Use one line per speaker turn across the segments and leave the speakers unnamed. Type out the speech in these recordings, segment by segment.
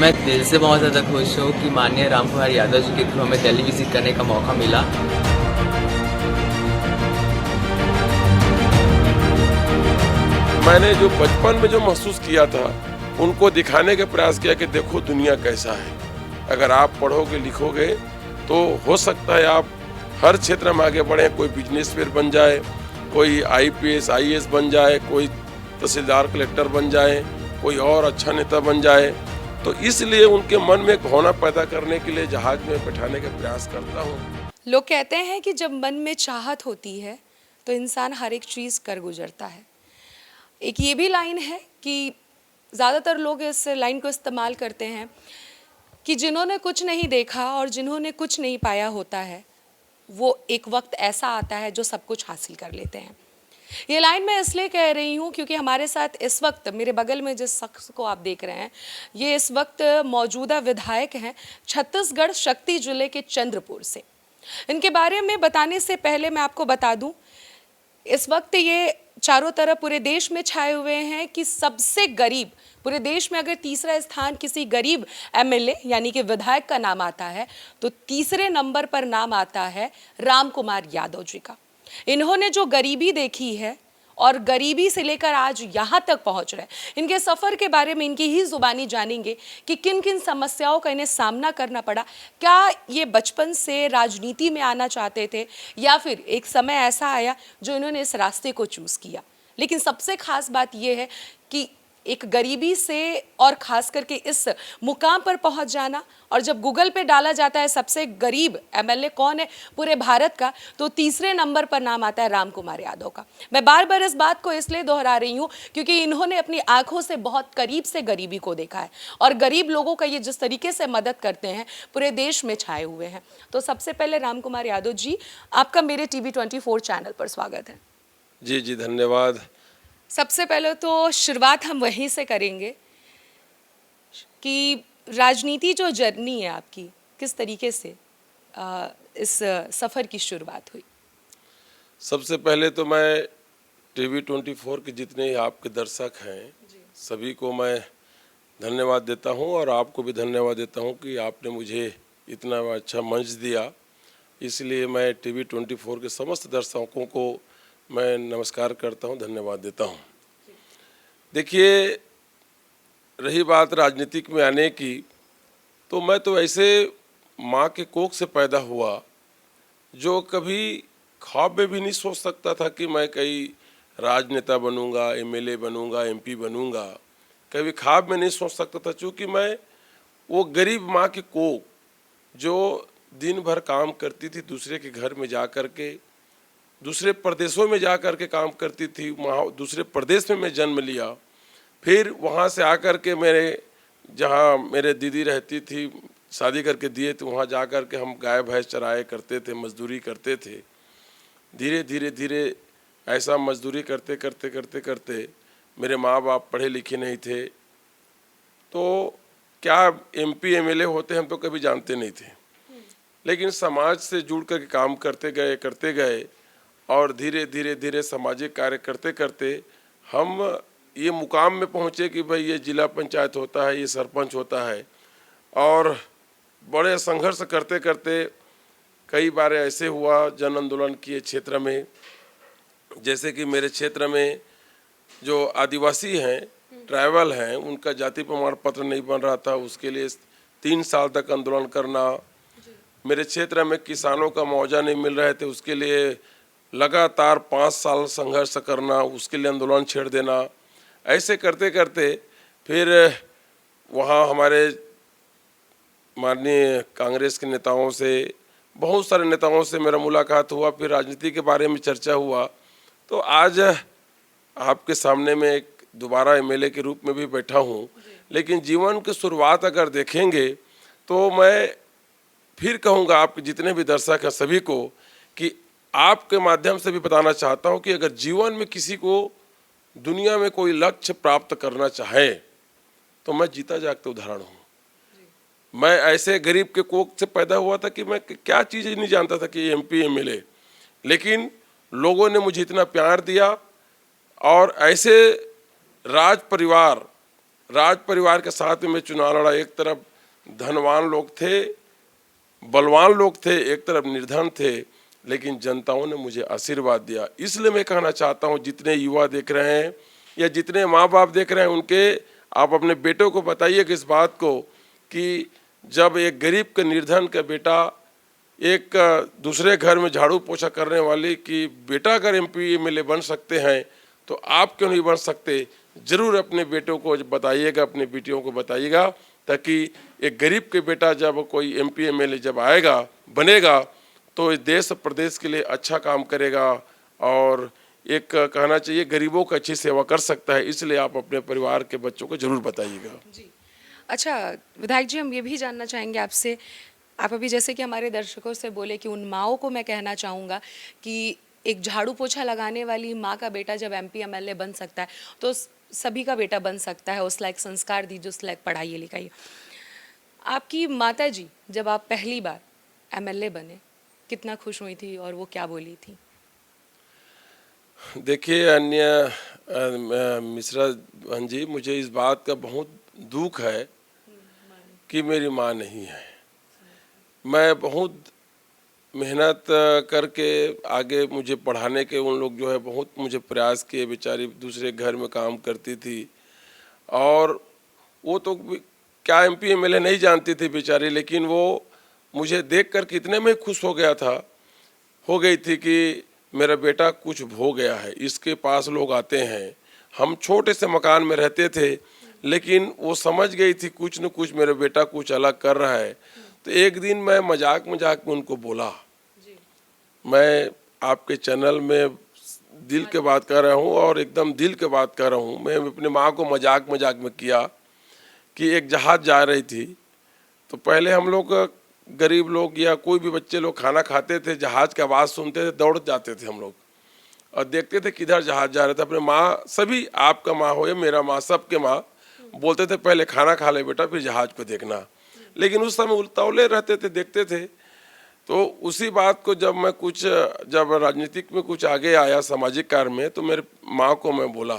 मैं दिल से बहुत ज़्यादा खुश हूँ कि माननीय रामकुमार यादव जी के थ्रू हमें दिल्ली विजिट करने का मौका मिला।
मैंने जो बचपन में जो महसूस किया था उनको दिखाने का प्रयास किया कि देखो दुनिया कैसा है। अगर आप पढ़ोगे लिखोगे तो हो सकता है आप हर क्षेत्र में आगे बढ़ें। कोई बिजनेसमैन बन जाए, कोई आईपीएस आईएएस बन जाए, कोई तहसीलदार कलेक्टर बन जाए, कोई और अच्छा नेता बन जाए। तो इसलिए उनके मन में एक भावना पैदा करने के लिए जहाज में बैठाने का प्रयास करता हूँ।
लोग कहते हैं कि जब मन में चाहत होती है तो इंसान हर एक चीज़ कर गुजरता है। एक ये भी लाइन है कि ज़्यादातर लोग इस लाइन को इस्तेमाल करते हैं कि जिन्होंने कुछ नहीं देखा और जिन्होंने कुछ नहीं पाया होता है, वो एक वक्त ऐसा आता है जो सब कुछ हासिल कर लेते हैं। ये लाइन मैं इसलिए कह रही हूँ क्योंकि हमारे साथ इस वक्त मेरे बगल में जिस शख्स को आप देख रहे हैं, ये इस वक्त मौजूदा विधायक हैं छत्तीसगढ़ शक्ति जिले के चंद्रपुर से। इनके बारे में बताने से पहले मैं आपको बता दूं, इस वक्त ये चारों तरफ पूरे देश में छाए हुए हैं कि सबसे गरीब, पूरे देश में अगर तीसरा स्थान किसी गरीब एमएलए यानी कि विधायक का नाम आता है तो तीसरे नंबर पर नाम आता है रामकुमार यादव जी का। इन्होंने जो गरीबी देखी है और गरीबी से लेकर आज यहाँ तक पहुँच रहे, इनके सफ़र के बारे में इनकी ही ज़ुबानी जानेंगे कि किन किन समस्याओं का इन्हें सामना करना पड़ा। क्या ये बचपन से राजनीति में आना चाहते थे या फिर एक समय ऐसा आया जो इन्होंने इस रास्ते को चूज़ किया। लेकिन सबसे खास बात ये है कि एक गरीबी से और ख़ास करके इस मुकाम पर पहुंच जाना, और जब गूगल पे डाला जाता है सबसे गरीब एमएलए कौन है पूरे भारत का, तो तीसरे नंबर पर नाम आता है रामकुमार यादव का। मैं बार बार इस बात को इसलिए दोहरा रही हूँ क्योंकि इन्होंने अपनी आंखों से बहुत करीब से गरीबी को देखा है और गरीब लोगों का ये जिस तरीके से मदद करते हैं पूरे देश में छाए हुए हैं। तो सबसे पहले रामकुमार यादव जी, आपका मेरे TV24 चैनल पर स्वागत है।
जी जी, धन्यवाद।
सबसे पहले तो शुरुआत हम वहीं से करेंगे कि राजनीति जो जर्नी है आपकी, किस तरीके से इस सफ़र की शुरुआत हुई।
सबसे पहले तो मैं TV24 के जितने आपके दर्शक हैं सभी को मैं धन्यवाद देता हूं और आपको भी धन्यवाद देता हूं कि आपने मुझे इतना अच्छा मंच दिया। इसलिए मैं TV24 के समस्त दर्शकों को मैं नमस्कार करता हूं, धन्यवाद देता हूं। देखिए, रही बात राजनीतिक में आने की, तो मैं तो ऐसे माँ के कोख से पैदा हुआ जो कभी ख्वाब में भी नहीं सोच सकता था कि मैं कहीं राजनेता बनूंगा, एमएलए बनूंगा, एमपी बनूंगा। कभी ख्वाब में नहीं सोच सकता था, क्योंकि मैं वो गरीब माँ की कोख जो दिन भर काम करती थी, दूसरे के घर में जा कर के, दूसरे प्रदेशों में जा कर के काम करती थी। वहाँ दूसरे प्रदेश में मैं जन्म लिया। फिर वहाँ से आकर के जहाँ मेरे दीदी रहती थी, शादी करके दिए, तो वहाँ जा कर के हम गाय भैंस चराए करते थे, मजदूरी करते थे। धीरे धीरे धीरे ऐसा मजदूरी करते करते करते करते मेरे माँ बाप पढ़े लिखे नहीं थे, तो क्या एमपी एमएलए होते हम तो कभी जानते नहीं थे। लेकिन समाज से जुड़ कर काम करते गए और धीरे धीरे धीरे सामाजिक कार्य करते करते हम ये मुकाम में पहुँचे कि भाई ये जिला पंचायत होता है, ये सरपंच होता है। और बड़े संघर्ष करते करते कई बार ऐसे हुआ, जन आंदोलन किए क्षेत्र में। जैसे कि मेरे क्षेत्र में जो आदिवासी हैं, ट्राइबल हैं, उनका जाति प्रमाण पत्र नहीं बन रहा था, उसके लिए 3 साल तक आंदोलन करना। मेरे क्षेत्र में किसानों का मुआवजा नहीं मिल रहे थे, उसके लिए लगातार 5 साल संघर्ष करना, उसके लिए आंदोलन छेड़ देना। ऐसे करते करते फिर वहाँ हमारे माननीय कांग्रेस के नेताओं से, बहुत सारे नेताओं से मेरा मुलाकात हुआ। फिर राजनीति के बारे में चर्चा हुआ, तो आज आपके सामने में एक दोबारा एमएलए के रूप में भी बैठा हूँ। लेकिन जीवन की शुरुआत अगर देखेंगे तो मैं फिर कहूँगा आपके जितने भी दर्शक हैं सभी को कि आपके माध्यम से भी बताना चाहता हूँ कि अगर जीवन में किसी को दुनिया में कोई लक्ष्य प्राप्त करना चाहे तो मैं जीता जागता उदाहरण हूँ। मैं ऐसे गरीब के कोख से पैदा हुआ था कि मैं क्या चीज़ नहीं जानता था कि एमपी एमएलए, लेकिन लोगों ने मुझे इतना प्यार दिया और ऐसे राज परिवार के साथ में मैं चुनाव लड़ा। एक तरफ धनवान लोग थे, बलवान लोग थे, एक तरफ निर्धन थे, लेकिन जनताओं ने मुझे आशीर्वाद दिया। इसलिए मैं कहना चाहता हूँ, जितने युवा देख रहे हैं या जितने माँ बाप देख रहे हैं, उनके आप अपने बेटों को बताइए इस बात को कि जब एक गरीब के निर्धन का बेटा एक दूसरे घर में झाड़ू पोछा करने वाले की बेटा अगर MP MLA बन सकते हैं तो आप क्यों नहीं बन सकते। ज़रूर अपने बेटों को बताइएगा, अपने बेटियों को बताइएगा, ताकि एक गरीब के बेटा जब कोई MP MLA जब आएगा बनेगा तो इस देश प्रदेश के लिए अच्छा काम करेगा और एक कहना चाहिए गरीबों की अच्छी सेवा कर सकता है। इसलिए आप अपने परिवार के बच्चों को ज़रूर बताइएगा।
जी। अच्छा विधायक जी, हम ये भी जानना चाहेंगे आपसे, आप अभी जैसे कि हमारे दर्शकों से बोले कि उन माँओं को मैं कहना चाहूँगा कि एक झाड़ू पोछा लगाने वाली माँ का बेटा जब MP MLA बन सकता है तो सभी का बेटा बन सकता है। उस लायक संस्कार दीजिए, उस लायक पढ़ाइए लिखाइए। आपकी माता जी जब आप पहली बार MLA बने कितना खुश हुई थी और वो क्या बोली थी?
देखिए मिश्रा बहन जी, मुझे इस बात का बहुत दुख है कि मेरी माँ नहीं है। मैं बहुत मेहनत करके आगे मुझे पढ़ाने के उन लोग जो है बहुत मुझे प्रयास किए। बेचारी दूसरे घर में काम करती थी और वो तो क्या MP MLA नहीं जानती थी बेचारी, लेकिन वो मुझे देख कर कितने में खुश हो गई थी कि मेरा बेटा कुछ हो गया है, इसके पास लोग आते हैं। हम छोटे से मकान में रहते थे, लेकिन वो समझ गई थी कुछ न कुछ मेरा बेटा कुछ अलग कर रहा है। तो एक दिन मैं मजाक में उनको बोला, मैं आपके चैनल में दिल के बात कर रहा हूँ और एकदम दिल के बात कर रहा हूँ। मैं अपनी माँ को मजाक में किया कि एक जहाज़ जा रही थी, तो पहले हम लोग गरीब लोग या कोई भी बच्चे लोग खाना खाते थे, जहाज़ की आवाज़ सुनते थे, दौड़ जाते थे हम लोग और देखते थे किधर जहाज़ जा रहे थे। अपने माँ, सभी आपका माँ हो या मेरा माँ, सबके माँ बोलते थे पहले खाना खा ले बेटा फिर जहाज़ को देखना, लेकिन उस समय उल्टावले रहते थे, देखते थे। तो उसी बात को जब राजनीतिक में कुछ आगे आया सामाजिक कार्य में, तो मेरे माँ को मैं बोला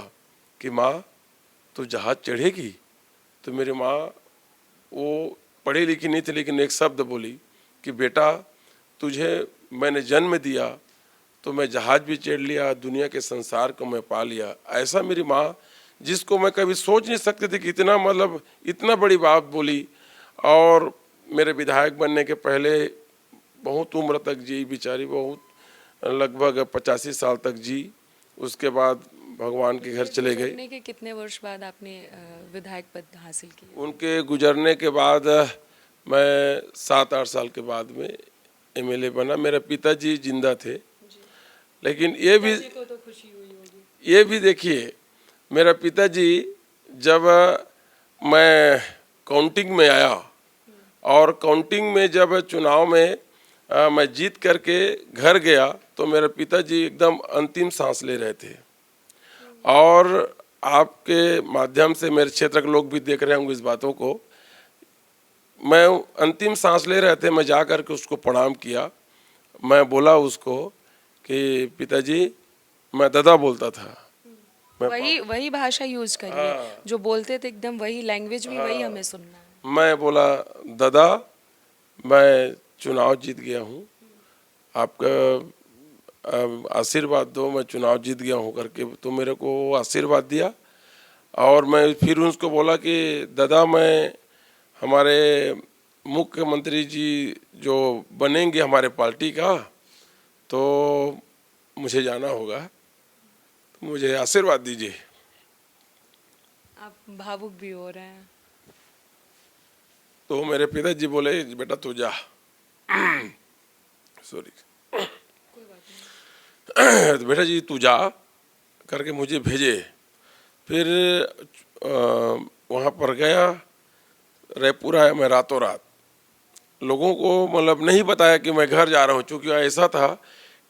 कि माँ तू जहाज़ चढ़ेगी। तो मेरी माँ वो पढ़ी लिखी नहीं थी, लेकिन एक शब्द बोली कि बेटा तुझे मैंने जन्म दिया तो मैं जहाज़ भी चढ़ लिया, दुनिया के संसार को मैं पा लिया। ऐसा मेरी माँ, जिसको मैं कभी सोच नहीं सकती थी कि इतना बड़ी बात बोली। और मेरे विधायक बनने के पहले बहुत उम्र तक जी बेचारी, बहुत लगभग 85 साल तक जी। उसके बाद भगवान के घर चले गए।
गुजरने के कितने वर्ष बाद आपने विधायक पद हासिल किया?
उनके गुजरने के बाद मैं 7-8 साल के बाद में MLA बना। मेरे पिताजी जिंदा थे, लेकिन ये भी देखिए, मेरा पिताजी जब मैं काउंटिंग में आया और काउंटिंग में जब चुनाव में मैं जीत करके घर गया, तो मेरे पिताजी एकदम अंतिम सांस ले रहे थे। और आपके माध्यम से मेरे क्षेत्र के लोग भी देख रहे होंगे इस बातों को। मैं अंतिम सांस ले रहे थे, मैं जा कर के उसको प्रणाम किया। मैं बोला उसको कि पिताजी, मैं दादा बोलता था।
वही भाषा यूज करिए जो बोलते थे, एकदम वही लैंग्वेज भी वही हमें सुनना है।
मैं बोला दादा मैं चुनाव जीत गया हूँ, आपका आशीर्वाद दो, मैं चुनाव जीत गया हूँ करके। तो मेरे को आशीर्वाद दिया और मैं फिर उसको बोला कि दादा मैं हमारे मुख्यमंत्री जी जो बनेंगे हमारे पार्टी का, तो मुझे जाना होगा, तो मुझे आशीर्वाद दीजिए।
आप भावुक भी हो रहे हैं।
तो मेरे पिताजी बोले बेटा तू जा सॉरी तो बेटा जी तू जा करके मुझे भेजे। फिर वहाँ पर गया, रायपुर आया मैं रातों रात। लोगों को मतलब नहीं बताया कि मैं घर जा रहा हूँ, चूँकि ऐसा था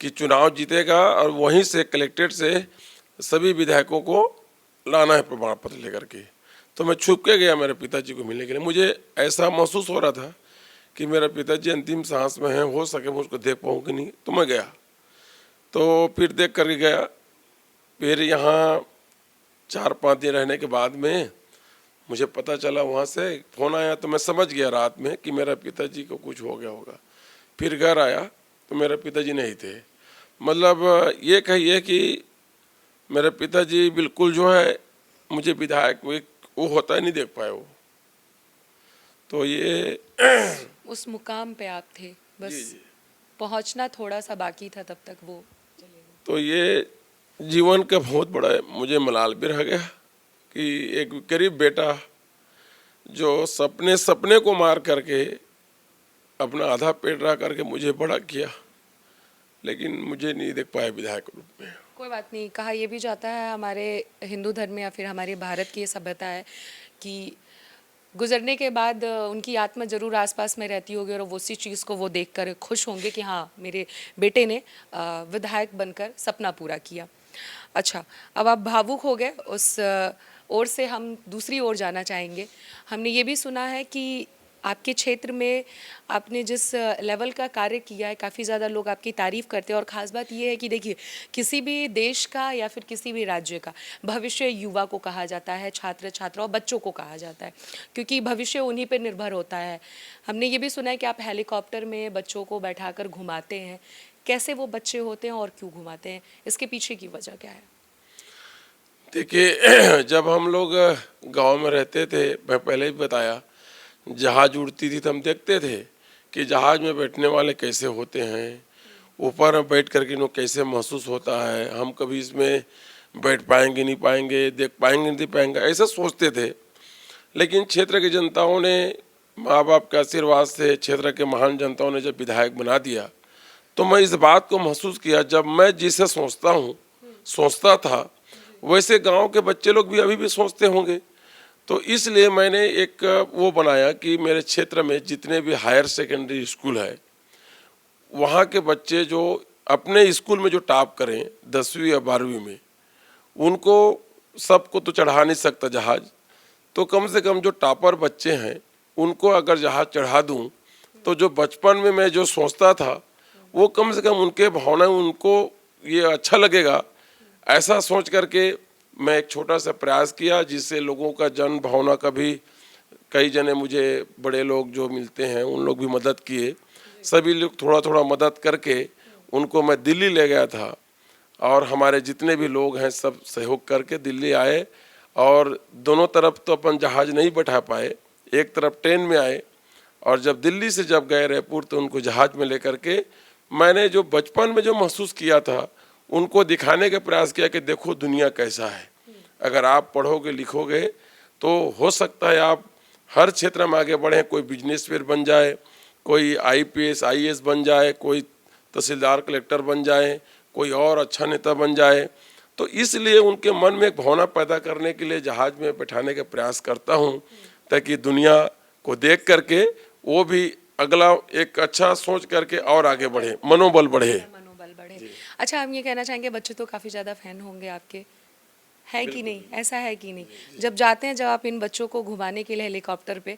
कि चुनाव जीतेगा और वहीं से कलेक्ट्रेट से सभी विधायकों को लाना है प्रमाण पत्र लेकर के। तो मैं छुप के गया मेरे पिताजी को मिलने के लिए। मुझे ऐसा महसूस हो रहा था कि मेरा पिताजी अंतिम सांस में है, हो सके मैं उसको देख पाऊँ कि नहीं। तो मैं गया, तो फिर देख करके गया। फिर यहाँ 4-5 दिन रहने के बाद में मुझे पता चला, वहाँ से फ़ोन आया तो मैं समझ गया रात में कि मेरा पिताजी को कुछ हो गया होगा। फिर घर आया तो मेरे पिताजी नहीं थे। मतलब ये कहिए कि मेरे पिताजी बिल्कुल जो है मुझे विधायक वो होता ही नहीं देख पाए वो। तो ये
उस मुकाम पे आप थे, बस
जी।
पहुंचना थोड़ा सा बाकी था, तब तक वो
तो ये जीवन का बहुत बड़ा मुझे मलाल भी रह गया कि एक गरीब बेटा जो सपने सपने को मार करके अपना आधा पेट रह करके मुझे बड़ा किया, लेकिन मुझे नहीं देख पाया विधायक रूप में।
कोई बात नहीं। कहा यह भी जाता है हमारे हिंदू धर्म में या फिर हमारे भारत की ये सभ्यता है कि गुजरने के बाद उनकी आत्मा जरूर आसपास में रहती होगी और वो उसी चीज़ को वो देखकर खुश होंगे कि हाँ, मेरे बेटे ने विधायक बनकर सपना पूरा किया। अच्छा, अब आप भावुक हो गए, उस ओर से हम दूसरी ओर जाना चाहेंगे। हमने ये भी सुना है कि आपके क्षेत्र में आपने जिस लेवल का कार्य किया है, काफ़ी ज़्यादा लोग आपकी तारीफ़ करते हैं। और ख़ास बात ये है कि देखिए, किसी भी देश का या फिर किसी भी राज्य का भविष्य युवा को कहा जाता है, छात्र छात्रा और बच्चों को कहा जाता है, क्योंकि भविष्य उन्हीं पर निर्भर होता है। हमने ये भी सुना है कि आप हेलीकॉप्टर में बच्चों को बैठाकर घुमाते हैं। कैसे वो बच्चे होते हैं और क्यों घुमाते हैं, इसके पीछे की वजह क्या है?
देखिए, जब हम लोग गांव में रहते थे, मैं पहले भी बताया, जहाज उड़ती थी तो हम देखते थे कि जहाज में बैठने वाले कैसे होते हैं, ऊपर में बैठ करके इन्हें कैसे महसूस होता है, हम कभी इसमें बैठ पाएंगे नहीं पाएंगे, देख पाएंगे नहीं पाएंगे, ऐसा सोचते थे। लेकिन क्षेत्र की जनताओं ने, माँ बाप के आशीर्वाद से, क्षेत्र के महान जनताओं ने जब विधायक बना दिया तो मैं इस बात को महसूस किया, जब मैं जिसे सोचता था वैसे गांव के बच्चे लोग भी अभी भी सोचते होंगे। तो इसलिए मैंने एक वो बनाया कि मेरे क्षेत्र में जितने भी हायर सेकेंडरी स्कूल है, वहाँ के बच्चे जो अपने स्कूल में जो टॉप करें 10वीं या 12वीं में, उनको सबको तो चढ़ा नहीं सकता जहाज, तो कम से कम जो टॉपर बच्चे हैं उनको अगर जहाज चढ़ा दूं तो जो बचपन में मैं जो सोचता था वो कम से कम उनके भावना, उनको ये अच्छा लगेगा। ऐसा सोच करके मैं एक छोटा सा प्रयास किया, जिससे लोगों का जन भावना का भी, कई जने मुझे बड़े लोग जो मिलते हैं उन लोग भी मदद किए, सभी लोग थोड़ा थोड़ा मदद करके उनको मैं दिल्ली ले गया था। और हमारे जितने भी लोग हैं सब सहयोग करके दिल्ली आए, और दोनों तरफ तो अपन जहाज नहीं बैठा पाए, एक तरफ ट्रेन में आए, और जब दिल्ली से जब गए रायपुर तो उनको जहाज में लेकर के मैंने जो बचपन में जो महसूस किया था उनको दिखाने का प्रयास किया कि देखो दुनिया कैसा है। अगर आप पढ़ोगे लिखोगे तो हो सकता है आप हर क्षेत्र में आगे बढ़ें, कोई बिजनेसमैन बन जाए, कोई IPS IAS बन जाए, कोई तहसीलदार कलेक्टर बन जाए, कोई और अच्छा नेता बन जाए। तो इसलिए उनके मन में एक भावना पैदा करने के लिए जहाज में बैठाने का प्रयास करता हूँ, ताकि दुनिया को देख करके वो भी अगला एक अच्छा सोच करके और आगे बढ़े, मनोबल बढ़े।
अच्छा, हम ये कहना चाहेंगे, बच्चे तो काफ़ी ज़्यादा फैन होंगे आपके, है कि नहीं? ऐसा है कि नहीं? जब जाते हैं, जब आप इन बच्चों को घुमाने के लिए हेलीकॉप्टर पे,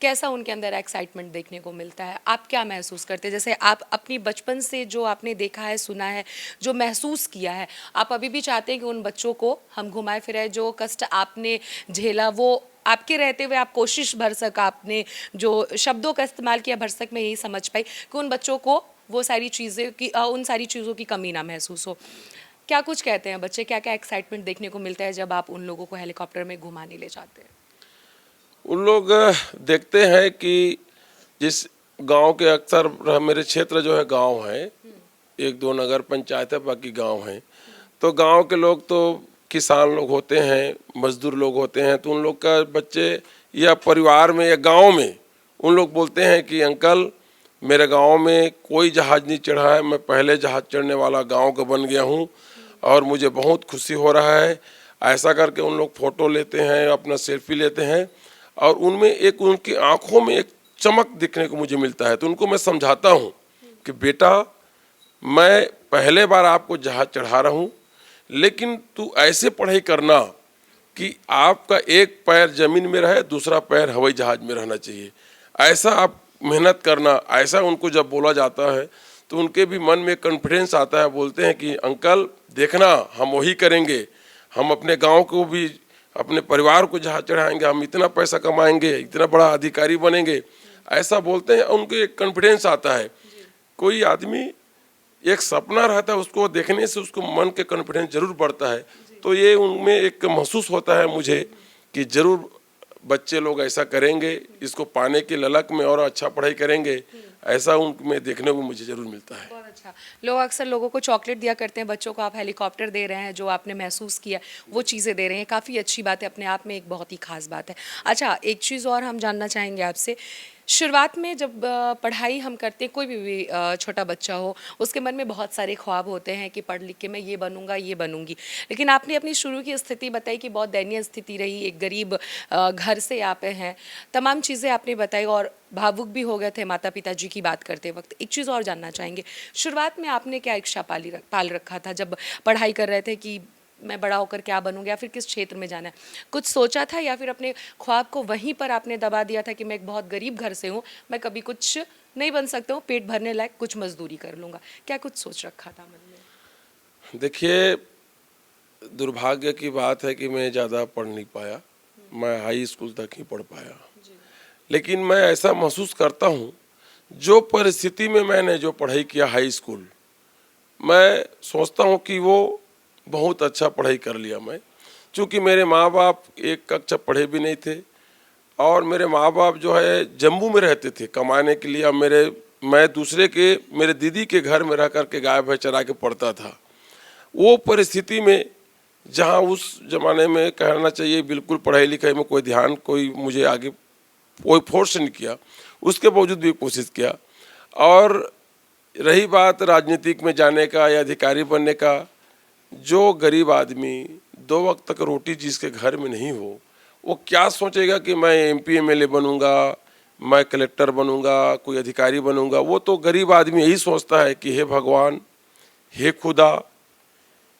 कैसा उनके अंदर एक्साइटमेंट देखने को मिलता है? आप क्या महसूस करते हैं? जैसे आप अपनी बचपन से जो आपने देखा है, सुना है, जो महसूस किया है, आप अभी भी चाहते हैं कि उन बच्चों को हम घुमाए फिराए? जो कष्ट आपने झेला वो आपके रहते हुए आप कोशिश भरसक, आपने जो शब्दों का इस्तेमाल किया भरसक, मैं यही समझ पाई कि उन बच्चों को वो सारी चीज़ें की, उन सारी चीज़ों की कमी ना महसूस हो। क्या कुछ कहते हैं बच्चे, क्या क्या एक्साइटमेंट देखने को मिलता है जब आप उन लोगों को हेलीकॉप्टर में घुमाने ले जाते हैं?
उन लोग देखते हैं कि जिस गांव के, अक्सर मेरे क्षेत्र जो है गांव है, 1-2 नगर पंचायत है, बाकी गांव है। तो गांव के लोग तो किसान लोग होते हैं, मजदूर लोग होते हैं, तो उन लोग का बच्चे या परिवार में या गांव में उन लोग बोलते हैं कि अंकल मेरे गांव में कोई जहाज नहीं चढ़ा है, मैं पहले जहाज चढ़ने वाला गांव का बन गया हूं और मुझे बहुत खुशी हो रहा है। ऐसा करके उन लोग फ़ोटो लेते हैं, अपना सेल्फी लेते हैं, और उनमें एक, उनकी आंखों में एक चमक दिखने को मुझे मिलता है। तो उनको मैं समझाता हूं कि बेटा, मैं पहले बार आपको जहाज चढ़ा रहा हूं, लेकिन तू ऐसे पढ़ाई करना कि आपका एक पैर ज़मीन में रहे, दूसरा पैर हवाई जहाज में रहना चाहिए। ऐसा आप मेहनत करना। ऐसा उनको जब बोला जाता है तो उनके भी मन में कॉन्फिडेंस आता है, बोलते हैं कि अंकल देखना, हम वही करेंगे, हम अपने गांव को भी अपने परिवार को जहाँ चढ़ाएंगे, हम इतना पैसा कमाएंगे, इतना बड़ा अधिकारी बनेंगे, ऐसा बोलते हैं, उनको एक कॉन्फिडेंस आता है। कोई आदमी एक सपना रहता है, उसको देखने से उसको मन के कॉन्फिडेंस जरूर बढ़ता है। तो ये उनमें एक महसूस होता है मुझे कि जरूर बच्चे लोग ऐसा करेंगे, इसको पाने की ललक में और अच्छा पढ़ाई करेंगे, ऐसा उनमें देखने को मुझे जरूर मिलता है।
बहुत अच्छा। लोग अक्सर लोगों को चॉकलेट दिया करते हैं, बच्चों को आप हेलीकॉप्टर दे रहे हैं, जो आपने महसूस किया वो चीज़ें दे रहे हैं, काफ़ी अच्छी बात है, अपने आप में एक बहुत ही खास बात है। अच्छा, एक चीज़ और हम जानना चाहेंगे आपसे, शुरुआत में जब पढ़ाई हम करते हैं, कोई भी छोटा बच्चा हो, उसके मन में बहुत सारे ख्वाब होते हैं कि पढ़ लिख के मैं ये बनूंगा, ये बनूंगी। लेकिन आपने अपनी शुरू की स्थिति बताई कि बहुत दयनीय स्थिति रही, एक गरीब घर से आप हैं, तमाम चीज़ें आपने बताई और भावुक भी हो गए थे माता पिता जी की बात करते वक्त। एक चीज़ और जानना चाहेंगे, शुरुआत में आपने क्या इच्छा पाल रखा था जब पढ़ाई कर रहे थे कि मैं बड़ा होकर क्या बनूंगा, या फिर किस क्षेत्र में जाना है? कुछ सोचा था या फिर अपने ख्वाब को वहीं पर आपने दबा दिया था कि मैं एक बहुत गरीब घर से हूँ, मैं कभी कुछ नहीं बन सकता हूँ, पेट भरने लायक कुछ मजदूरी कर लूँगा? क्या कुछ सोच रखा था मन में?
देखिए, दुर्भाग्य की बात है कि मैं ज़्यादा पढ़ नहीं पाया, मैं हाई स्कूल तक ही पढ़ पाया। लेकिन मैं ऐसा महसूस करता हूँ, जो परिस्थिति में मैंने जो पढ़ाई किया हाई स्कूल, मैं सोचता हूँ कि वो बहुत अच्छा पढ़ाई कर लिया मैं। चूँकि मेरे माँ बाप एक कक्षा पढ़े भी नहीं थे और मेरे माँ बाप जो है जम्मू में रहते थे कमाने के लिए। मैं दूसरे के, मेरे दीदी के घर में रह कर के गाय भैंस चरा के पढ़ता था। वो परिस्थिति में जहाँ उस ज़माने में कहना चाहिए बिल्कुल पढ़ाई लिखाई में कोई ध्यान, कोई मुझे आगे कोई फोर्स नहीं किया, उसके बावजूद भी कोशिश किया। और रही बात राजनीतिक में जाने का या अधिकारी बनने का, जो गरीब आदमी 2 वक्त तक रोटी जिसके घर में नहीं हो, वो क्या सोचेगा कि मैं MP MLA बनूंगा, मैं कलेक्टर बनूंगा, कोई अधिकारी बनूंगा। वो तो गरीब आदमी यही सोचता है कि हे भगवान, हे खुदा,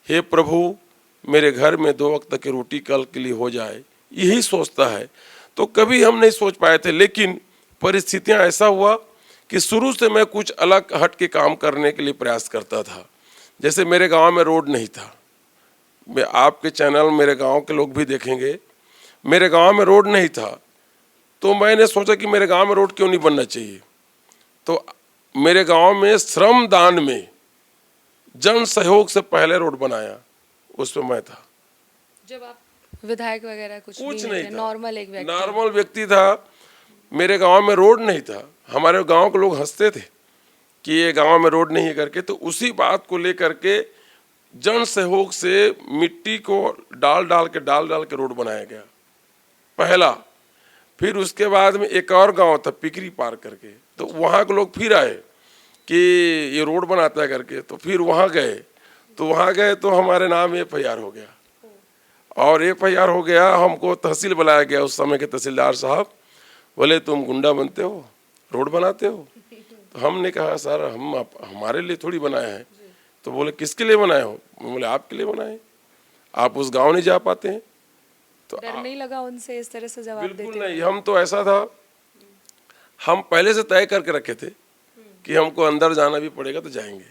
हे प्रभु, मेरे घर में 2 वक्त तक की रोटी कल के लिए हो जाए, यही सोचता है। तो कभी हम नहीं सोच पाए थे, लेकिन परिस्थितियां ऐसा हुआ कि शुरू से मैं कुछ अलग हट के काम करने के लिए प्रयास करता था। जैसे मेरे गांव में रोड नहीं था, मैं आपके चैनल मेरे गांव के लोग भी देखेंगे, मेरे गांव में रोड नहीं था, तो मैंने सोचा कि मेरे गांव में रोड क्यों नहीं बनना चाहिए। तो मेरे गांव में श्रम दान में जन सहयोग से पहले रोड बनाया, उसमें मैं था।
जब आप विधायक वगैरह कुछ
नहीं था,
नॉर्मल
व्यक्ति था। मेरे गांव में रोड नहीं था, हमारे गांव के लोग हंसते थे कि ये गांव में रोड नहीं है करके। तो उसी बात को लेकर के जन सहयोग से मिट्टी को डाल डाल के रोड बनाया गया पहला। फिर उसके बाद में एक और गांव था पिकरी पार करके, तो वहाँ के लोग फिर आए कि ये रोड बनाता है करके। तो फिर वहाँ गए, तो हमारे नाम FIR हो गया, और FIR हो गया। हमको तहसील बुलाया गया, उस समय के तहसीलदार साहब बोले तुम गुंडा बनते हो, रोड बनाते हो। तो हमने कहा सर हमारे लिए थोड़ी बनाया है। तो बोले किसके लिए बनाए हो? बोले आपके लिए बनाए, आप उस गांव नहीं जा पाते हैं। तो
डर नहीं लगा उनसे इस तरह से जवाब देते?
बिल्कुल नहीं, हम तो ऐसा था, हम पहले से तय करके रखे थे कि हमको अंदर जाना भी पड़ेगा तो जाएंगे,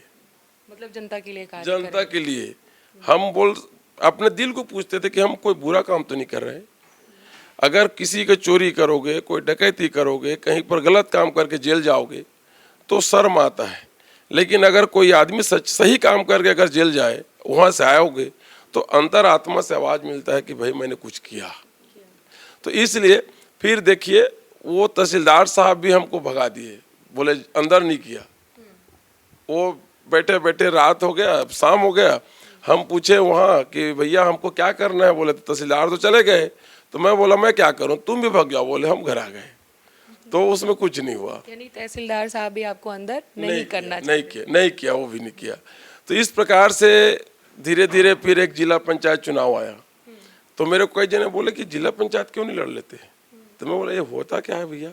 मतलब जनता के लिए कार्य
जनता के लिए। हम अपने दिल को पूछते थे कि हम कोई बुरा काम तो नहीं कर रहे। अगर किसी का चोरी करोगे, कोई डकैती करोगे, कहीं पर गलत काम करके जेल जाओगे तो शर्म आता है। लेकिन अगर कोई आदमी सही काम करके अगर जेल जाए, वहाँ से आओगे तो अंतर आत्मा से आवाज़ मिलता है कि भाई मैंने कुछ किया। तो इसलिए फिर देखिए, वो तहसीलदार साहब भी हमको भगा दिए, बोले अंदर नहीं किया। वो बैठे बैठे रात हो गया, शाम हो गया, हम पूछे वहाँ कि भैया हमको क्या करना है। बोले तहसीलदार तो चले गए। तो मैं बोला मैं क्या करूँ, तुम भी भाग जाओ। बोले हम घर आ गए। तो उसमें कुछ नहीं हुआ।
यानी तहसीलदार साहब भी आपको अंदर नहीं
किया, वो भी नहीं किया। तो इस प्रकार से धीरे धीरे फिर एक जिला पंचायत चुनाव आया। तो मेरे को कई जने बोले कि जिला पंचायत क्यों नहीं लड़ लेते। तो मैं बोला ये होता क्या है भैया,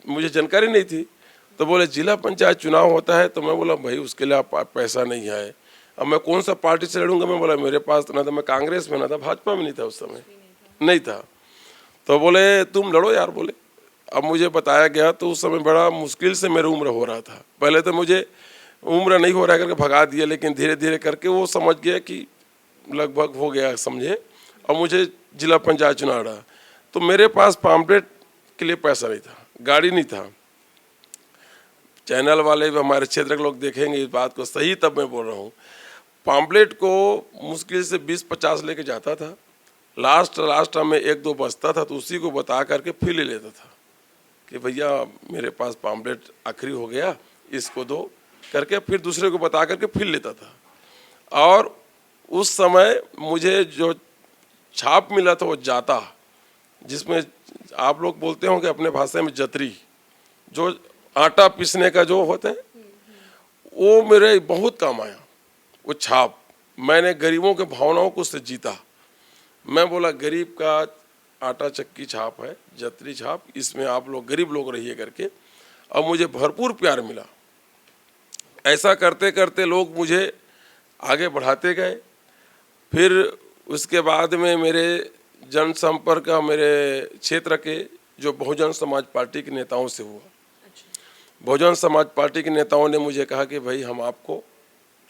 मुझे जानकारी नहीं थी। तो बोले जिला पंचायत चुनाव होता है। तो मैं बोला भाई उसके लिए पैसा नहीं है, अब मैं कौन सा पार्टी से लड़ूंगा। मैं बोला मेरे पास तो ना था, मैं कांग्रेस में ना था, भाजपा में नहीं था, उस समय नहीं था। तो बोले तुम लड़ो यार। बोले अब मुझे बताया गया, तो उस समय बड़ा मुश्किल से मेरी उम्र हो रहा था। पहले तो मुझे उम्र नहीं हो रहा करके भगा दिया, लेकिन धीरे धीरे करके वो समझ गया कि लगभग हो गया समझे। और मुझे जिला पंचायत चुना लड़ा, तो मेरे पास पॉम्पलेट के लिए पैसा नहीं था, गाड़ी नहीं था। चैनल वाले भी हमारे क्षेत्र के लोग देखेंगे इस बात को सही, तब मैं बोल रहा हूँ। पॉम्पलेट को मुश्किल से 20-50 लेके जाता था, लास्ट में 1-2 बचता था तो उसी को बता करके फिर ले लेता था कि भैया मेरे पास पॉम्पलेट आखिरी हो गया, इसको दो करके फिर दूसरे को बता करके फिर लेता था। और उस समय मुझे जो छाप मिला था वो जाता, जिसमें आप लोग बोलते होंगे अपने भाषा में जतरी, जो आटा पीसने का जो होता है, वो मेरे बहुत काम आया। वो छाप मैंने गरीबों के भावनाओं को उससे जीता। मैं बोला गरीब का आटा चक्की छाप है, जतरी छाप, इसमें आप लोग गरीब लोग रहिए करके, और मुझे भरपूर प्यार मिला। ऐसा करते करते लोग मुझे आगे बढ़ाते गए। फिर उसके बाद में मेरे जनसंपर्क मेरे क्षेत्र के जो बहुजन समाज पार्टी के नेताओं से हुआ। बहुजन समाज पार्टी के नेताओं ने मुझे कहा कि भाई हम आपको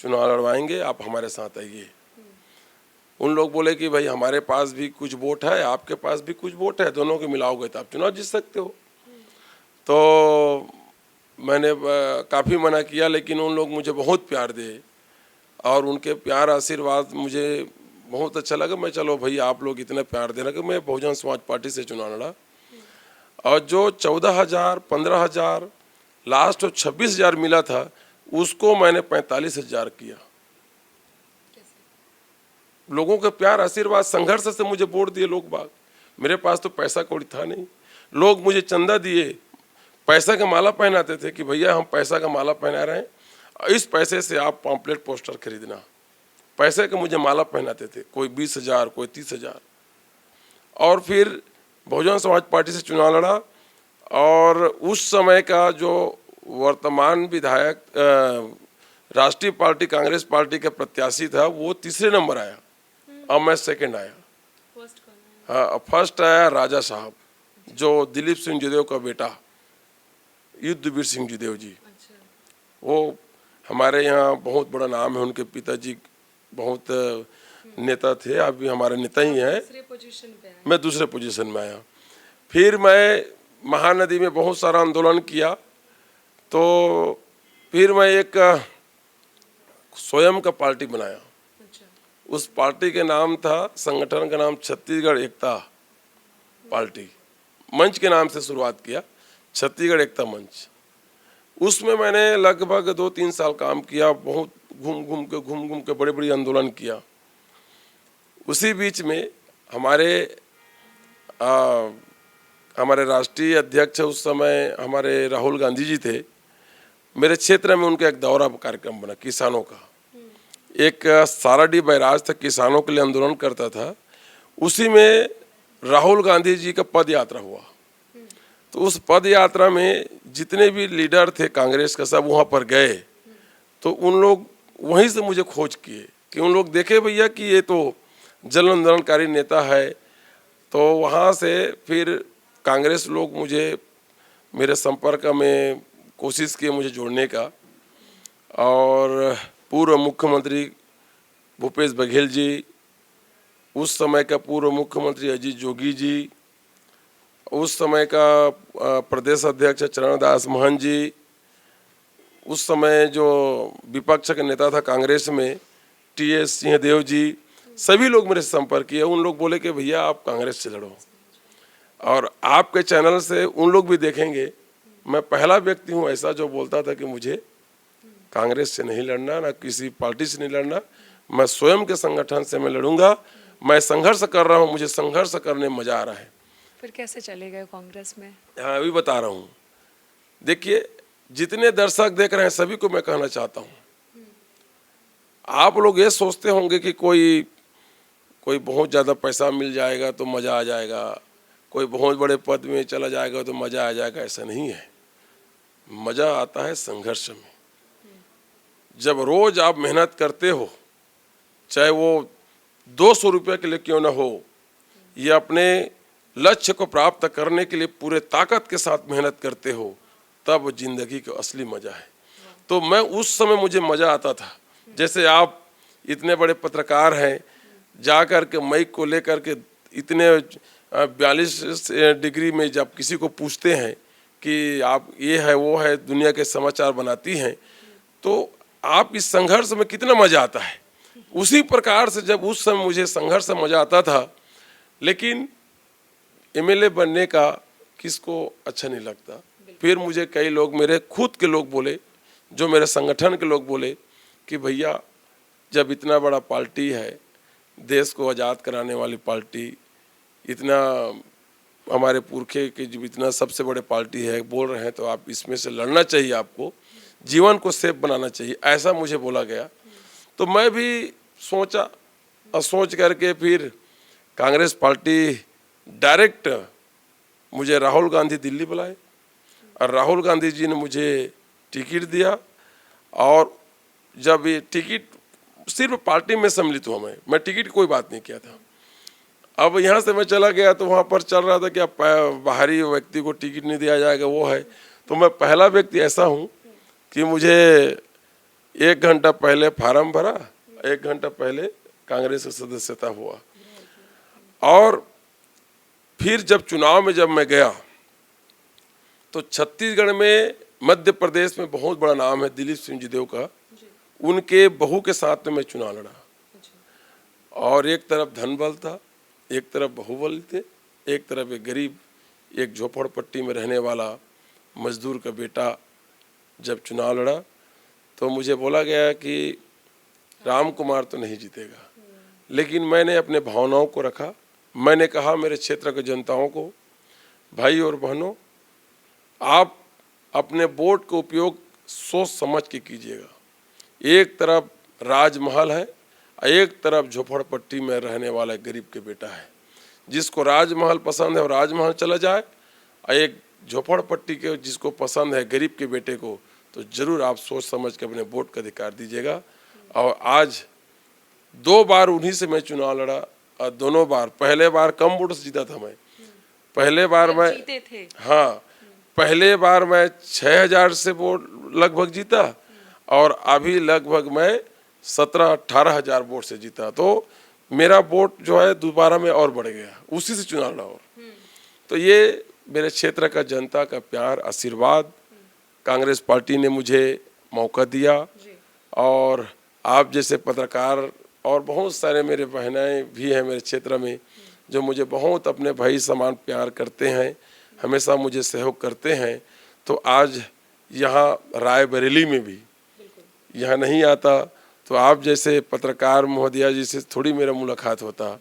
चुनाव लड़वाएंगे, आप हमारे साथ आइए। उन लोग बोले कि भाई हमारे पास भी कुछ वोट है, आपके पास भी कुछ वोट है, दोनों को मिलाओगे तो आप चुनाव जीत सकते हो। तो मैंने काफ़ी मना किया, लेकिन उन लोग मुझे बहुत प्यार दिए और उनके प्यार आशीर्वाद मुझे बहुत अच्छा लगा। मैं चलो भाई आप लोग इतना प्यार देना कि मैं बहुजन समाज पार्टी से चुनाव लड़ा, और जो 14,000, 15,000, लास्ट 26,000 मिला था, उसको मैंने 45,000 किया। लोगों के प्यार आशीर्वाद संघर्ष से मुझे वोट दिए लोग बाग। मेरे पास तो पैसा कौड़ी था नहीं, लोग मुझे चंदा दिए, पैसा का माला पहनाते थे कि भैया हम पैसा का माला पहना रहे हैं, इस पैसे से आप पॉम्पलेट पोस्टर खरीदना। पैसे के मुझे माला पहनाते थे, कोई 20,000, कोई 30,000। और फिर बहुजन समाज पार्टी से चुनाव लड़ा, और उस समय का जो वर्तमान विधायक राष्ट्रीय पार्टी कांग्रेस पार्टी के प्रत्याशी था, वो तीसरे नंबर आया और मैं सेकंड आया। हाँ, फर्स्ट आया राजा साहब, जो दिलीप सिंह जयदेव का बेटा, युद्धवीर सिंह जयदेव जी। वो हमारे यहाँ बहुत बड़ा नाम है, उनके पिताजी बहुत नेता थे, अभी हमारे नेता ही हैं। मैं दूसरे पोजीशन में आया। फिर मैं महानदी में बहुत सारा आंदोलन किया, तो फिर मैं एक स्वयं का पार्टी बनाया। उस पार्टी के नाम था, संगठन का नाम छत्तीसगढ़ एकता पार्टी, मंच के नाम से शुरुआत किया, छत्तीसगढ़ एकता मंच। उसमें मैंने लगभग 2-3 साल काम किया, बहुत घूम घूम के बड़े बड़े आंदोलन किया। उसी बीच में हमारे राष्ट्रीय अध्यक्ष उस समय हमारे राहुल गांधी जी थे। मेरे क्षेत्र में उनका एक दौरा कार्यक्रम बना किसानों का। एक साराडी बैराज था, किसानों के लिए आंदोलन करता था, उसी में राहुल गांधी जी का पद यात्रा हुआ। तो उस पद यात्रा में जितने भी लीडर थे कांग्रेस का, सब वहाँ पर गए। तो उन लोग वहीं से मुझे खोज किए कि उन लोग देखे भैया कि ये तो जन आंदोलनकारी नेता है। तो वहाँ से फिर कांग्रेस लोग मुझे मेरे संपर्क में कोशिश किए मुझे जोड़ने का, और पूर्व मुख्यमंत्री भूपेश बघेल जी, उस समय का पूर्व मुख्यमंत्री अजीत जोगी जी, उस समय का प्रदेश अध्यक्ष चरणदास महंत जी, उस समय जो विपक्ष का नेता था कांग्रेस में TS सिंहदेव जी, सभी लोग मेरे से संपर्क किए। उन लोग बोले कि भैया आप कांग्रेस से लड़ो, और आपके चैनल से उन लोग भी देखेंगे। मैं पहला व्यक्ति हूँ ऐसा जो बोलता था कि मुझे कांग्रेस से नहीं लड़ना, ना किसी पार्टी से नहीं लड़ना, मैं स्वयं के संगठन से मैं लड़ूंगा। मैं संघर्ष कर रहा हूँ, मुझे संघर्ष करने में मजा आ रहा है।
फिर कैसे चले गए कांग्रेस में?
हाँ, अभी बता रहा हूँ। देखिए, जितने दर्शक देख रहे हैं सभी को मैं कहना चाहता हूँ, आप लोग ये सोचते होंगे कि कोई बहुत ज़्यादा पैसा मिल जाएगा तो मज़ा आ जाएगा, कोई बहुत बड़े पद में चला जाएगा तो मज़ा आ जाएगा। ऐसा नहीं है। मज़ा आता है संघर्ष में। जब रोज आप मेहनत करते हो, चाहे वो 200 रुपये के लिए क्यों ना हो, या अपने लक्ष्य को प्राप्त करने के लिए पूरे ताकत के साथ मेहनत करते हो, तब जिंदगी का असली मज़ा है। तो मैं उस समय मुझे मज़ा आता था। जैसे आप इतने बड़े पत्रकार हैं, जा कर के माइक को लेकर के इतने 42 डिग्री में जब किसी को पूछते हैं कि आप ये है वो है, दुनिया के समाचार बनाती हैं, तो आप इस संघर्ष में कितना मज़ा आता है। उसी प्रकार से जब उस समय मुझे संघर्ष में मज़ा आता था, लेकिन एमएलए बनने का किसको अच्छा नहीं लगता। फिर मुझे कई लोग, मेरे खुद के लोग बोले, जो मेरे संगठन के लोग बोले कि भैया जब इतना बड़ा पार्टी है, देश को आज़ाद कराने वाली पार्टी, इतना हमारे पुरखे के जब इतना सबसे बड़े पार्टी है, बोल रहे हैं तो आप इसमें से लड़ना चाहिए, आपको जीवन को सेफ बनाना चाहिए, ऐसा मुझे बोला गया। तो मैं भी सोचा और सोच करके फिर कांग्रेस पार्टी डायरेक्ट मुझे राहुल गांधी दिल्ली बुलाए और राहुल गांधी जी ने मुझे टिकट दिया। और जब ये टिकट सिर्फ पार्टी में सम्मिलित हुआ, मैं टिकट कोई बात नहीं किया था। अब यहाँ से मैं चला गया तो वहाँ पर चल रहा था कि अब बाहरी व्यक्ति को टिकट नहीं दिया जाएगा, वो है। तो मैं पहला व्यक्ति ऐसा हूँ कि मुझे 1 घंटा पहले फार्म भरा, 1 घंटा पहले कांग्रेस की सदस्यता हुआ। और फिर जब चुनाव में जब मैं गया तो छत्तीसगढ़ में, मध्य प्रदेश में बहुत बड़ा नाम है दिलीप सिंह जीदेव का, उनके बहू के साथ में मैं चुनाव लड़ा। और एक तरफ धन बल था, एक तरफ बाहुबल थे, एक तरफ एक गरीब, एक झोपड़पट्टी में रहने वाला मजदूर का बेटा जब चुनाव लड़ा तो मुझे बोला गया कि राम कुमार तो नहीं जीतेगा। लेकिन मैंने अपने भावनाओं को रखा। मैंने कहा मेरे क्षेत्र के जनताओं को, भाई और बहनों, आप अपने वोट का उपयोग सोच समझ के कीजिएगा। एक तरफ राजमहल है, एक तरफ झोपड़पट्टी में रहने वाला गरीब के बेटा है। जिसको राजमहल पसंद है वो राजमहल चला जाए, और एक झोपड़पट्टी के जिसको पसंद है गरीब के बेटे को, तो जरूर आप सोच समझ के अपने वोट का अधिकार दीजिएगा। और आज 2 बार उन्हीं से मैं चुनाव लड़ा और दोनों बार, पहले बार कम वोट से जीता था मैं। पहले बार मैं
जीते थे।
हाँ, पहले बार मैं 6000 से वोट लगभग जीता और अभी लगभग मैं 17-18 हजार वोट से जीता। तो मेरा वोट जो है दोबारा में और बढ़ गया, उसी से चुनाव लड़ा। और तो ये मेरे क्षेत्र का जनता का प्यार, आशीर्वाद, कांग्रेस पार्टी ने मुझे मौका दिया। और आप जैसे पत्रकार और बहुत सारे मेरे बहनें भी हैं मेरे क्षेत्र में, जो मुझे बहुत अपने भाई समान प्यार करते हैं, हमेशा मुझे सहयोग करते हैं। तो आज यहाँ रायबरेली में भी यहाँ नहीं आता तो आप जैसे पत्रकार महोदया जी से थोड़ी मेरा मुलाकात होता,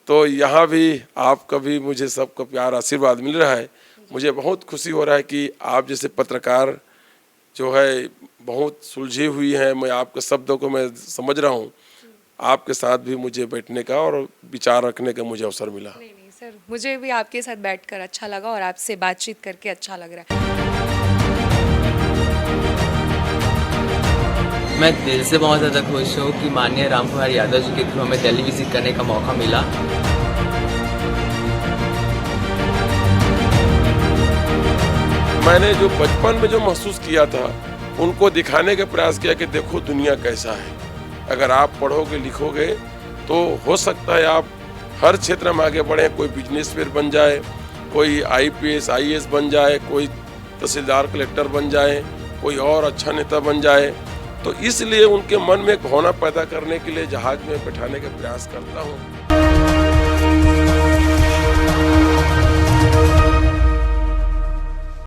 तो यहाँ भी आपका भी मुझे सबका प्यार आशीर्वाद मिल रहा है। मुझे बहुत खुशी हो रहा है कि आप जैसे पत्रकार जो है बहुत सुलझी हुई हैं, मैं आपके शब्दों को मैं समझ रहा हूँ, आपके साथ भी मुझे बैठने का और विचार रखने का मुझे अवसर मिला।
नहीं सर, मुझे भी आपके साथ बैठकर अच्छा लगा और आपसे बातचीत करके अच्छा लग रहा है।
मैं दिल से बहुत ज़्यादा खुश हूँ कि माननीय रामकुमार यादव जी के थ्रू हमें दिल्ली विजिट करने का मौका मिला।
मैंने जो बचपन में जो महसूस किया था, उनको दिखाने का प्रयास किया कि देखो दुनिया कैसा है। अगर आप पढ़ोगे लिखोगे तो हो सकता है आप हर क्षेत्र में आगे बढ़ें। कोई बिजनेसमैन बन जाए, कोई IPS IAS बन जाए, कोई तहसीलदार कलेक्टर बन जाए, कोई और अच्छा नेता बन जाए। तो इसलिए उनके मन में एक भावना पैदा करने के लिए जहाज में बैठाने का प्रयास करता हूँ।